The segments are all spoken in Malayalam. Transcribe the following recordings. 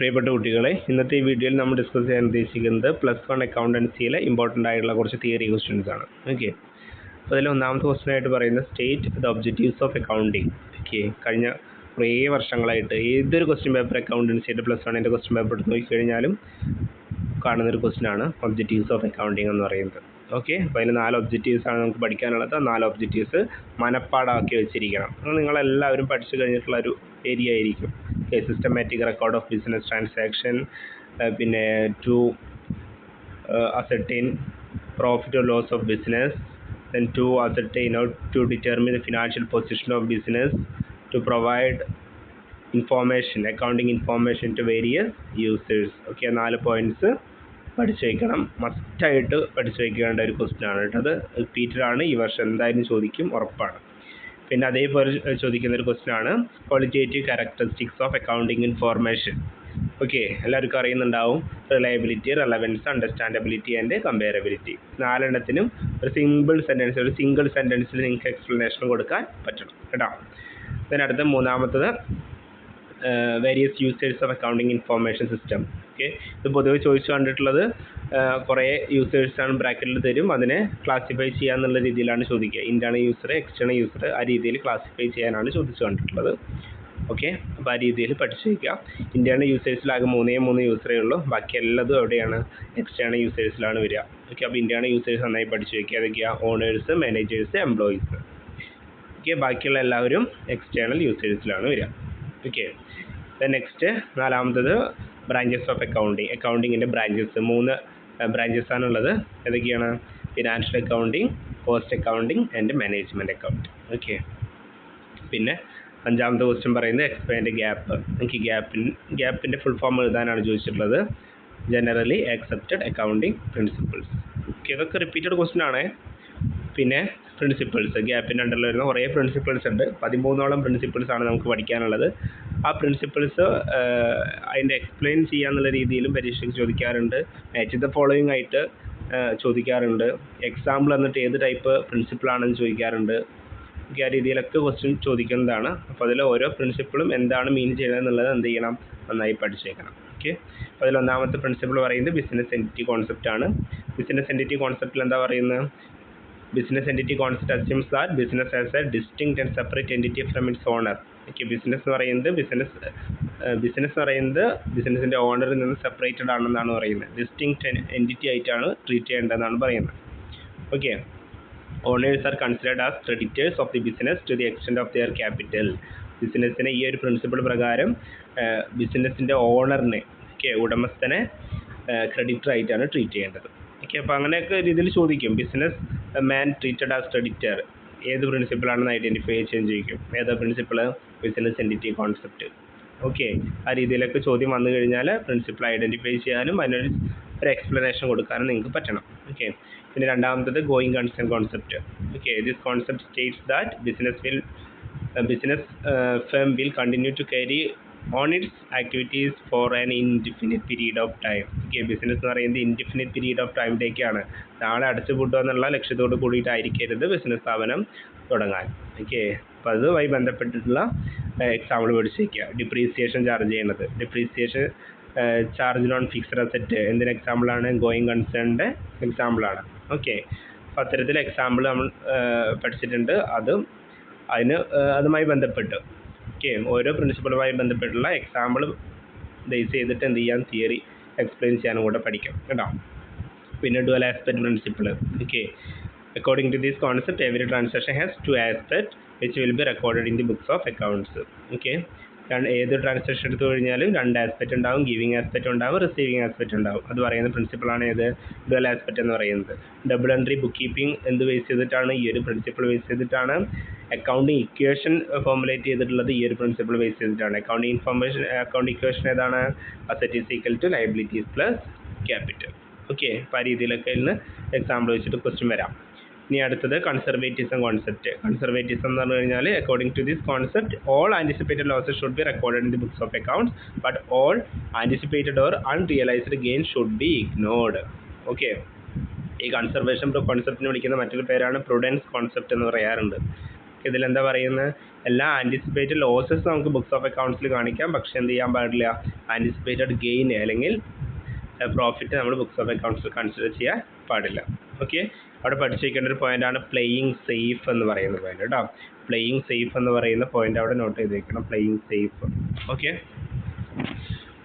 പ്രിയപ്പെട്ട കുട്ടികളെ, ഇന്നത്തെ ഈ വീഡിയോയിൽ നമ്മൾ ഡിസ്കസ് ചെയ്യാൻ ഉദ്ദേശിക്കുന്നത് +1 അക്കൗണ്ടൻസിയിലെ ഇമ്പോർട്ടൻ്റ് ആയിട്ടുള്ള കുറച്ച് തിയറി ക്വസ്റ്റ്യൻസ് ആണ്. ഓക്കെ, അപ്പോൾ അതിൽ ഒന്നാമത്തെ ക്വസ്റ്റ്യൻ ആയിട്ട് പറയുന്നത് state the objectives of accounting. Okay, കഴിഞ്ഞ കുറേ വർഷങ്ങളായിട്ട് ഏതൊരു ക്വസ്റ്റ്യൻ പേപ്പർ അക്കൗണ്ടൻസിയുടെ +1ൻ്റെ ക്വസ്റ്റ്യൻ പേപ്പർ എടുത്ത് നോക്കിക്കഴിഞ്ഞാലും കാണുന്നൊരു ക്വസ്റ്റ്യൻ ആണ് ഒബ്ജക്റ്റീവ്സ് ഓഫ് അക്കൗണ്ടിങ് എന്ന് പറയുന്നത്. ഓക്കെ, അപ്പോൾ അതിൽ 4 ഒബ്ജക്റ്റീവ്സ് ആണ് നമുക്ക് പഠിക്കാനുള്ളത്. 4 ഒബ്ജക്റ്റീവ്സ് മനപ്പാടാക്കി വെച്ചിരിക്കണം. അത് നിങ്ങളെല്ലാവരും പഠിച്ചു കഴിഞ്ഞിട്ടുള്ള ഒരു ഏരിയ ആയിരിക്കും. Systematic record of business transaction, പിന്നെ to ascertain profit or loss of business, then to ascertain or to determine the financial position of business, to provide information, accounting information to various users. Okay, 4 points പഠിച്ചു വയ്ക്കണം. മസ്റ്റായിട്ട് പഠിച്ചു വയ്ക്കേണ്ട ഒരു ക്വസ്റ്റ്യൻ ആണ് കേട്ടോ. അത് റിപ്പീറ്റഡ് ആണ്, ഈ വർഷം എന്തായാലും ചോദിക്കും, ഉറപ്പാണ്. പിന്നെ അതേപോലെ ചോദിക്കുന്ന ഒരു ക്വസ്റ്റ്യൻ ആണ് qualitative characteristics of accounting information. Okay, എല്ലാവർക്കും അറിയുന്നുണ്ടാവും. Reliability, relevance, understandability and comparability. 4 ഒരു സിംഗിൾ സെൻറ്റൻസിൽ നിങ്ങൾക്ക് എക്സ്പ്ലനേഷൻ കൊടുക്കാൻ പറ്റണം കേട്ടോ. then അടുത്ത മൂന്നാമത്തത് various users of accounting information system. Okay, ഇത് പൊതുവെ ചോദിച്ചു കണ്ടിട്ടുള്ളത് കുറേ യൂസേഴ്സാണ് ബ്രാക്കറ്റിൽ തരും, അതിനെ ക്ലാസിഫൈ ചെയ്യാന്നുള്ള രീതിയിലാണ് ചോദിക്കുക. ഇൻറ്റേർണൽ യൂസർ, എക്സ്റ്റേണൽ യൂസർ, ആ രീതിയിൽ ക്ലാസിഫൈ ചെയ്യാനാണ് ചോദിച്ചു കണ്ടിട്ടുള്ളത്. ഓക്കെ, അപ്പോൾ ആ രീതിയിൽ പഠിച്ചു വയ്ക്കുക. ഇൻറ്റേർണൽ യൂസേഴ്സിലാകെ 3 യൂസറേ ഉള്ളൂ, ബാക്കി എല്ലാതും എവിടെയാണ്? എക്സ്റ്റേണൽ യൂസേഴ്സിലാണ് വരിക. ഓക്കെ, അപ്പോൾ ഇൻറ്റേർണൽ യൂസേഴ്സ് നന്നായി പഠിച്ചു വയ്ക്കുക. അതൊക്കെയാണ് ഓണേഴ്സ്, മാനേജേഴ്സ്, എംപ്ലോയീസ്. ഓക്കെ, ബാക്കിയുള്ള എല്ലാവരും എക്സ്റ്റേണൽ യൂസേഴ്സിലാണ് വരിക. ഓക്കെ, നെക്സ്റ്റ് നാലാമത്തത് ബ്രാഞ്ചസ് ഓഫ് അക്കൗണ്ടിങ്. അക്കൗണ്ടിങ്ങിൻ്റെ ബ്രാഞ്ചസ് 3 ബ്രാഞ്ചസ് ആണുള്ളത്. ഏതൊക്കെയാണ്? Financial accounting, cost accounting and management accounting. Okay, പിന്നെ 5ാമത്തെ ക്വസ്റ്റ്യൻ പറയുന്നത് എക്സ്പാൻഡ് ഗ്യാപ്പ്. എനിക്ക് ഗ്യാപ്പിൻ്റെ ഫുൾ ഫോം എഴുതാനാണ് ചോദിച്ചിട്ടുള്ളത്. Generally accepted accounting principles. Okay, ഇതൊക്കെ റിപ്പീറ്റഡ് ക്വസ്റ്റ്യൻ ആണ്. പിന്നെ പ്രിൻസിപ്പിൾസ്, ഗ്യാപ്പിൻ്റെ അണ്ടറിൽ വരുന്ന കുറേ പ്രിൻസിപ്പിൾസ് ഉണ്ട്. 13ഓളം പ്രിൻസിപ്പിൾസ് ആണ് നമുക്ക് പഠിക്കാനുള്ളത്. ആ പ്രിൻസിപ്പിൾസ് അതിൻ്റെ എക്സ്പ്ലെയിൻ ചെയ്യാന്നുള്ള രീതിയിലും പരീക്ഷയ്ക്ക് ചോദിക്കാറുണ്ട്. മാച്ച് ദ ഫോളോയിങ് ആയിട്ട് ചോദിക്കാറുണ്ട്. എക്സാമ്പിൾ എന്നിട്ട് ഏത് ടൈപ്പ് പ്രിൻസിപ്പിളാണെന്ന് ചോദിക്കാറുണ്ട്. ആ രീതിയിലൊക്കെ ക്വസ്റ്റ്യൻ ചോദിക്കുന്നതാണ്. അപ്പോൾ അതിൽ ഓരോ പ്രിൻസിപ്പിളും എന്താണ് മീൻ ചെയ്യുന്നത് എന്നുള്ളത് എന്ത് ചെയ്യണം? നന്നായി പഠിച്ചേക്കണം. ഓക്കെ, അപ്പോൾ അതിൽ ഒന്നാമത്തെ പ്രിൻസിപ്പിൾ പറയുന്നത് ബിസിനസ് എൻറ്റിറ്റി കോൺസെപ്റ്റ് ആണ്. ബിസിനസ് എൻറ്റിറ്റി കോൺസെപ്റ്റിൽ എന്താ പറയുന്നത്? Business entity concept assumes that business as a distinct and separate entity from its owner. Okay, business എന്ന് പറയുന്നത് ബിസിനസിൻ്റെ ഓണറിൽ നിന്ന് സെപ്പറേറ്റഡ് ആണെന്നാണ് പറയുന്നത്. ഡിസ്റ്റിങ്ക്റ്റ് എൻറ്റിറ്റി ആയിട്ടാണ് ട്രീറ്റ് ചെയ്യേണ്ടതെന്നാണ് പറയുന്നത്. Okay, owners are considered as creditors of the business to the extent of their capital. ബിസിനസ്സിനെ ഈ ഒരു പ്രിൻസിപ്പിൾ പ്രകാരം ബിസിനസ്സിൻ്റെ ഓണറിനെ, ഓക്കെ, ഉടമസ്ഥനെ ക്രെഡിറ്റർ ആയിട്ടാണ് ട്രീറ്റ് ചെയ്യേണ്ടത്. ഓക്കെ, അപ്പോൾ അങ്ങനെയൊക്കെ രീതിയിൽ ചോദിക്കും. Business man treated as creditor ഏത് പ്രിൻസിപ്പിളാണെന്ന് ഐഡൻറ്റിഫൈ ചെയ്യാൻ ചോദിക്കും. ഏതാ principle? Business entity concept. Okay, ആ രീതിയിലൊക്കെ ചോദ്യം വന്നു കഴിഞ്ഞാൽ പ്രിൻസിപ്പിൾ ഐഡൻറ്റിഫൈ ചെയ്യാനും അതിനൊരു എക്സ്പ്ലനേഷൻ കൊടുക്കാനും നിങ്ങൾക്ക് പറ്റണം. ഓക്കെ, പിന്നെ 2ാമത്തത് going concern concept. Okay, this concept states that business firm will continue to carry on its activities for an indefinite period of time. Okay, business എന്ന് പറയുന്നത് ഇൻഡിഫിനിറ്റ് പീരീഡ് ഓഫ് ടൈമിലേക്കാണ്. നാളെ അടച്ചു പൂട്ടുക എന്നുള്ള ലക്ഷ്യത്തോട് കൂടിയിട്ടായിരിക്കരുത് ബിസിനസ് സ്ഥാപനം തുടങ്ങാൻ. ഓക്കെ, അപ്പോൾ അതുമായി ബന്ധപ്പെട്ടിട്ടുള്ള എക്സാമ്പിൾ പഠിച്ചിരിക്കുക. ഡിപ്രീസിയേഷൻ ചാർജ് ചെയ്യുന്നത്, depreciation charge on fixed asset എന്തിന് എക്സാമ്പിളാണ്? ഗോയിങ് കൺസേണിൻ്റെ എക്സാമ്പിളാണ്. ഓക്കെ, അപ്പോൾ അത്തരത്തിൽ എക്സാമ്പിൾ നമ്മൾ പഠിച്ചിട്ടുണ്ട്. അതുമായി ബന്ധപ്പെട്ട് ഓക്കെ, ഓരോ പ്രിൻസിപ്പളുമായി ബന്ധപ്പെട്ടുള്ള എക്സാമ്പിൾ ബേസ് ചെയ്തിട്ട് എന്ത് ചെയ്യാൻ? തിയറി എക്സ്പ്ലെയിൻ ചെയ്യാനും കൂടെ പഠിക്കാം കേട്ടോ. പിന്നെ dual aspect principle. Okay, according to this concept every transaction has 2 aspect which will be recorded in the books of accounts. Okay, ഏത് ട്രാൻസാക്ഷൻ എടുത്തു കഴിഞ്ഞാലും 2 ആസ്പെക്റ്റ് ഉണ്ടാവും. ഗിവിങ് ആസ്പെക്റ്റ് ഉണ്ടാവും, റിസീവിങ് ആസ്പെക്റ്റ് ഉണ്ടാവും. അത് പറയുന്ന പ്രിൻസിപ്പിളാണ് ഏത്? ഡുവൽ ആസ്പെക്റ്റ് എന്ന് പറയുന്നത്. ഡബിൾ എൻട്രി ബുക്ക് കീപ്പിംഗ് എന്ത് ബേസ് ചെയ്തിട്ടാണ്? ഈ ഒരു പ്രിൻസിപ്പിൾ ബേസ് ചെയ്തിട്ടാണ്. അക്കൗണ്ടിങ് ഇക്വേഷൻ ഫോർമുലേറ്റ് ചെയ്തിട്ടുള്ളത് ഈ ഒരു പ്രിൻസിപ്പിൾ ബേസ് ചെയ്തിട്ടാണ്. അക്കൗണ്ട് ഇക്വേഷൻ ഏതാണ്? Asset is equal to liabilities plus capital. Okay, അപ്പോൾ ആ രീതിയിലൊക്കെ ഇന്ന് എക്സാമ്പിൾ വെച്ചിട്ട് ക്വസ്റ്റ്യൻ വരാം. ഇനി അടുത്തത് കൺസർവേറ്റിസം കോൺസെപ്റ്റ്. കൺസർവേറ്റിസം എന്ന് പറഞ്ഞു കഴിഞ്ഞാൽ according to this concept all anticipated losses should be recorded in the books of accounts but all anticipated or unrealised gain should be ignored. Okay, ഈ കൺസർവേഷൻ കോൺസെപ്റ്റിന് വിളിക്കുന്ന മറ്റൊരു പേരാണ് പ്രുഡൻസ് കോൺസെപ്റ്റ് എന്ന് പറയാറുണ്ട്. ഇതിലെന്താ പറയുന്നത്, എല്ലാ ആൻറ്റിസിപ്പേറ്റഡ് ലോസസ് നമുക്ക് ബുക്സ് ഓഫ് അക്കൗണ്ട്സിൽ കാണിക്കാം, പക്ഷെ എന്ത് ചെയ്യാൻ പാടില്ല, ആൻറ്റിസിപ്പേറ്റഡ് ഗെയിൻ അല്ലെങ്കിൽ പ്രോഫിറ്റ് നമ്മൾ ബുക്സ് ഓഫ് അക്കൗണ്ട്സിൽ കൺസിഡർ ചെയ്യാൻ പാടില്ല. ഓക്കെ, അവിടെ പഠിച്ചു വയ്ക്കേണ്ട ഒരു പോയിൻ്റാണ് പ്ലേയിങ് സേഫ് എന്ന് പറയുന്ന പോയിന്റ് കേട്ടോ. പ്ലേയിങ് സേഫ് എന്ന് പറയുന്ന പോയിന്റ് അവിടെ നോട്ട് ചെയ്ത് വെക്കണം, പ്ലേയിങ് സേഫ്. ഓക്കെ,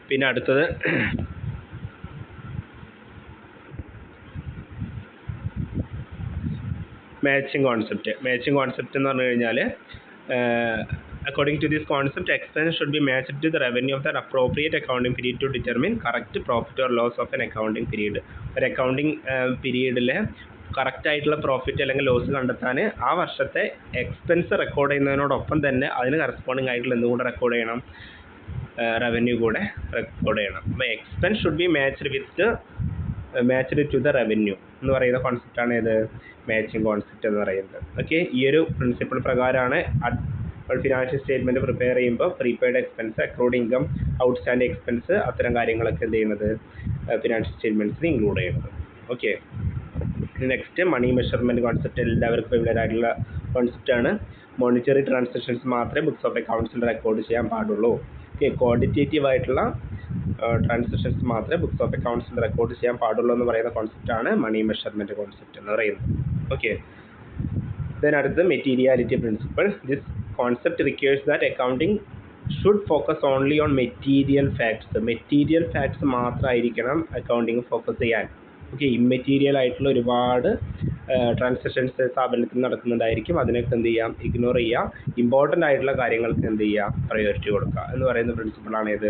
പിന്നെ അടുത്തത് മാച്ചിങ് കോൺസെപ്റ്റ്. മാച്ചിങ് കോൺസെപ്റ്റ് എന്ന് പറഞ്ഞു കഴിഞ്ഞാൽ according to this concept, expense should be matched to the revenue of the appropriate accounting period to determine correct profit or loss of an accounting period. ഒരു അക്കൗണ്ടിങ് പീരീഡിലെ കറക്റ്റ് ആയിട്ടുള്ള പ്രോഫിറ്റ് അല്ലെങ്കിൽ ലോസ് കണ്ടെത്താൻ ആ വർഷത്തെ എക്സ്പെൻസ് റെക്കോർഡ് ചെയ്യുന്നതിനോടൊപ്പം തന്നെ അതിന് കറസ്പോണ്ടിങ് ആയിട്ടുള്ള എന്തും കൂടെ റെക്കോർഡ് ചെയ്യണം, റവന്യൂ കൂടെ റെക്കോർഡ് ചെയ്യണം. അപ്പോൾ expense should be matched to the revenue എന്ന് പറയുന്ന കോൺസെപ്റ്റാണ് ഏത് മാച്ചിങ് കോൺസെപ്റ്റ് എന്ന് പറയുന്നത്. ഓക്കെ, ഈ ഒരു പ്രിൻസിപ്പിൾ പ്രകാരമാണ് ഫിനാൻഷ്യൽ സ്റ്റേറ്റ്മെൻറ്റ് പ്രിപ്പയർ ചെയ്യുമ്പോൾ prepaid expense, accrued income, outstanding expense അത്തരം കാര്യങ്ങളൊക്കെ എന്ത് ചെയ്യുന്നത് ഫിനാൻഷ്യൽ സ്റ്റേറ്റ്മെൻറ്റ്സിൽ ഇൻക്ലൂഡ് ചെയ്യുന്നത്. Okay, next money measurement concept എല്ലാവർക്കും ഫെമിലിയർ ആയിട്ടുള്ള കോൺസെപ്റ്റാണ്. മോണിറ്ററി ട്രാൻസാക്ഷൻസ് മാത്രമേ ബുക്സ് ഓഫ് അക്കൗണ്ട്സിൽ റെക്കോർഡ് ചെയ്യാൻ പാടുള്ളൂ. ഓക്കെ, ക്വാണ്ടിറ്റേറ്റീവ് ആയിട്ടുള്ള ട്രാൻസാക്ഷൻസ് മാത്രമേ ബുക്സ് ഓഫ് അക്കൗണ്ട്സിൽ റെക്കോർഡ് ചെയ്യാൻ പാടുള്ളൂ എന്ന് പറയുന്ന കോൺസെപ്റ്റാണ് മണി മെഷർമെൻറ്റ് കോൺസെപ്റ്റ് എന്ന് പറയുന്നത്. ഓക്കെ, അടുത്ത് materiality principle. This concept requires that accounting should focus only on material facts. Material facts മാത്രമായിരിക്കണം അക്കൗണ്ടിങ് ഫോക്കസ് ചെയ്യാൻ. ഓക്കെ, ഇമ്മെറ്റീരിയൽ ആയിട്ടുള്ള ഒരുപാട് ട്രാൻസാക്ഷൻസ് സ്ഥാപനത്തിൽ നടക്കുന്നുണ്ടായിരിക്കും, അതിനൊക്കെ എന്ത് ചെയ്യാം, ഇഗ്നോർ ചെയ്യാം. ഇമ്പോർട്ടൻ്റ് ആയിട്ടുള്ള കാര്യങ്ങൾക്ക് എന്ത് ചെയ്യാം, പ്രയോറിറ്റി കൊടുക്കുക എന്ന് പറയുന്ന പ്രിൻസിപ്പിളാണ് ഇത്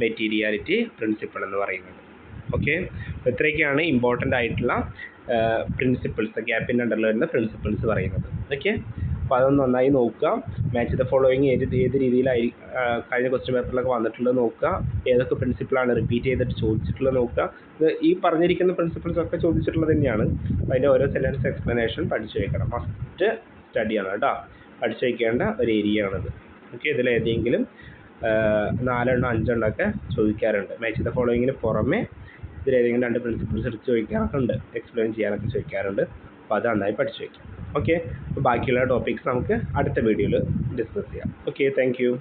മെറ്റീരിയാലിറ്റി പ്രിൻസിപ്പിൾ എന്ന് പറയുന്നത്. ഓക്കെ, ഇത്രയൊക്കെയാണ് ഇമ്പോർട്ടൻ്റ് ആയിട്ടുള്ള പ്രിൻസിപ്പിൾസ്, ഗ്യാപ്പിൻ്റെ അണ്ടറിൽ വരുന്ന പ്രിൻസിപ്പിൾസ് പറയുന്നത്. ഓക്കെ, അപ്പോൾ അതൊന്ന് നന്നായി നോക്കുക. മാച്ച് ദ ഫോളോയിങ് ഏത് രീതിയിലായി കഴിഞ്ഞ ക്വസ്റ്റ്യൻ പേപ്പറിലൊക്കെ വന്നിട്ടുള്ളത് നോക്കുക. ഏതൊക്കെ പ്രിൻസിപ്പിളാണ് റിപ്പീറ്റ് ചെയ്തിട്ട് ചോദിച്ചിട്ടുള്ളത് നോക്കുക. ഇത് ഈ പറഞ്ഞിരിക്കുന്ന പ്രിൻസിപ്പിൾസ് ഒക്കെ ചോദിച്ചിട്ടുള്ളത് തന്നെയാണ്. അതിൻ്റെ ഓരോ സെൻറ്റൻസ് എക്സ്പ്ലനേഷൻ പഠിച്ചു വയ്ക്കണം. മസ്റ്റ് സ്റ്റഡിയാണ് കേട്ടോ, പഠിച്ചു വയ്ക്കേണ്ട ഒരു ഏരിയ ആണിത്. ഓക്കെ, ഇതിലേതെങ്കിലും 4 എണ്ണം 5 എണ്ണം ഒക്കെ ചോദിക്കാറുണ്ട്. മാച്ച് ദ ഫോളോയിങ്ങിന് പുറമെ ഇതിലേതെങ്കിലും 2 പ്രിൻസിപ്പിൾസ് എടുത്ത് ചോദിക്കാറുണ്ട്, എക്സ്പ്ലെയിൻ ചെയ്യാനൊക്കെ ചോദിക്കാറുണ്ട്. അപ്പോൾ അത് നന്നായി പഠിച്ചു വയ്ക്കാം. ഓക്കെ, അപ്പോൾ ബാക്കിയുള്ള ടോപ്പിക്സ് നമുക്ക് അടുത്ത വീഡിയോയിൽ ഡിസ്കസ് ചെയ്യാം. Okay, thank you.